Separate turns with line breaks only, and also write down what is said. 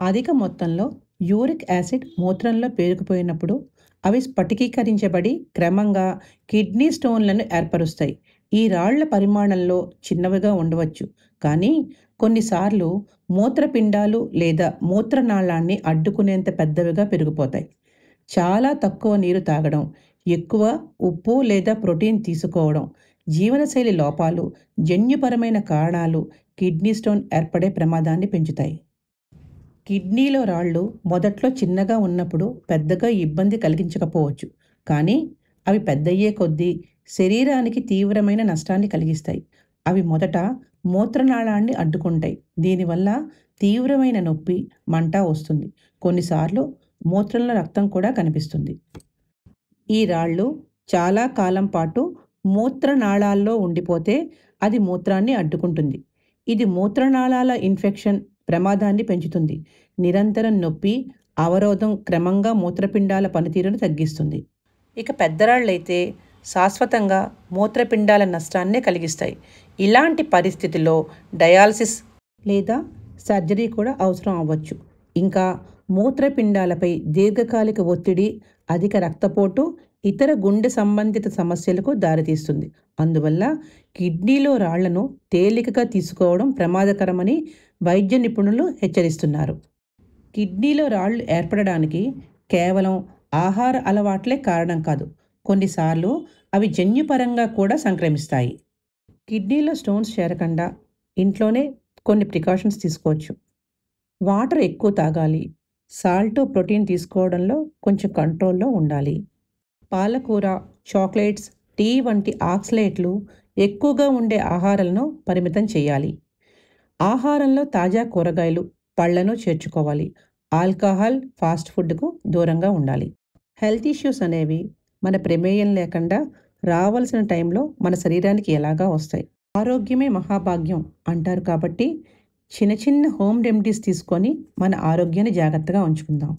అధిక మొత్తంలో uric acid మూత్రంలో పేరుకుపోయినప్పుడు అవి స్ఫటికీకరించబడి క్రమంగా కిడ్నీ స్టోన్లను ఏర్పరుస్తాయి. ఈ రాళ్ల పరిమాణంలో చిన్నవిగా ఉండవచ్చు, కానీ కొన్నిసార్లు మూత్రపిండాలు లేదా మూత్రనాళాన్ని అడ్డుకునేంత పెద్దవిగా పెరిగిపోతాయి. చాలా తక్కువ నీరు తాగడం, ఎక్కువ ఉప్పు లేదా ప్రోటీన్ తీసుకోవడం, జీవనశైలి లోపాలు, జన్యుపరమైన కారణాలు కిడ్నీ స్టోన్ ఏర్పడే ప్రమాదాన్ని పెంచుతాయి. కిడ్నీలో రాళ్ళు మొదట్లో చిన్నగా ఉన్నప్పుడు పెద్దగా ఇబ్బంది కలిగించకపోవచ్చు, కానీ అవి పెద్దయ్యే కొద్దీ శరీరానికి తీవ్రమైన నష్టాన్ని కలిగిస్తాయి. అవి మొదట మూత్రనాళాన్ని అడ్డుకుంటాయి. దీనివల్ల తీవ్రమైన నొప్పి, మంట వస్తుంది. కొన్నిసార్లు మూత్రంలో రక్తం కూడా కనిపిస్తుంది. ఈ రాళ్ళు చాలా కాలం పాటు మూత్రనాళాల్లో ఉండిపోతే అది మూత్రాన్ని అడ్డుకుంటుంది. ఇది మూత్రనాళాల ఇన్ఫెక్షన్ ప్రమాదాన్ని పెంచుతుంది. నిరంతరం నొప్పి, అవరోధం క్రమంగా మూత్రపిండాల పనితీరును తగ్గిస్తుంది. ఇక పెద్దరాళ్ళైతే శాశ్వతంగా మూత్రపిండాల నష్టాన్నే కలిగిస్తాయి. ఇలాంటి పరిస్థితిలో డయాలసిస్ లేదా సర్జరీ కూడా అవసరం అవ్వచ్చు. ఇంకా మూత్రపిండాలపై దీర్ఘకాలిక ఒత్తిడి, అధిక రక్తపోటు, ఇతర గుండె సంబంధిత సమస్యలకు దారితీస్తుంది. అందువల్ల కిడ్నీలో రాళ్లను తేలికగా తీసుకోవడం ప్రమాదకరమని వైద్య నిపుణులు హెచ్చరిస్తున్నారు. కిడ్నీలో రాళ్ళు ఏర్పడడానికి కేవలం ఆహార అలవాట్లే కారణం కాదు. కొన్నిసార్లు అవి జన్యుపరంగా కూడా సంక్రమిస్తాయి. కిడ్నీలో స్టోన్స్ చేరకుండా ఇంట్లోనే కొన్ని ప్రికాషన్స్ తీసుకోవచ్చు. వాటర్ ఎక్కువ తాగాలి. సాల్ట్, ప్రోటీన్ తీసుకోవడంలో కొంచెం కంట్రోల్లో ఉండాలి. పాలకూర, చాక్లెట్స్, టీ వంటి ఆక్సలేట్లు ఎక్కువగా ఉండే ఆహారాలను పరిమితం చేయాలి. ఆహారంలో తాజా కూరగాయలు, పళ్లను చేర్చుకోవాలి. ఆల్కహాల్, ఫాస్ట్ ఫుడ్కు దూరంగా ఉండాలి. హెల్త్ ఇష్యూస్ అనేవి మన ప్రమేయం లేకుండా రావాల్సిన టైంలో మన శరీరానికి ఎలాగా వస్తాయి. ఆరోగ్యమే మహాభాగ్యం అంటారు కాబట్టి చిన్న చిన్న హోమ్ రెమెడీస్ తీసుకొని మన ఆరోగ్యాన్ని జాగ్రత్తగా ఉంచుకుందాం.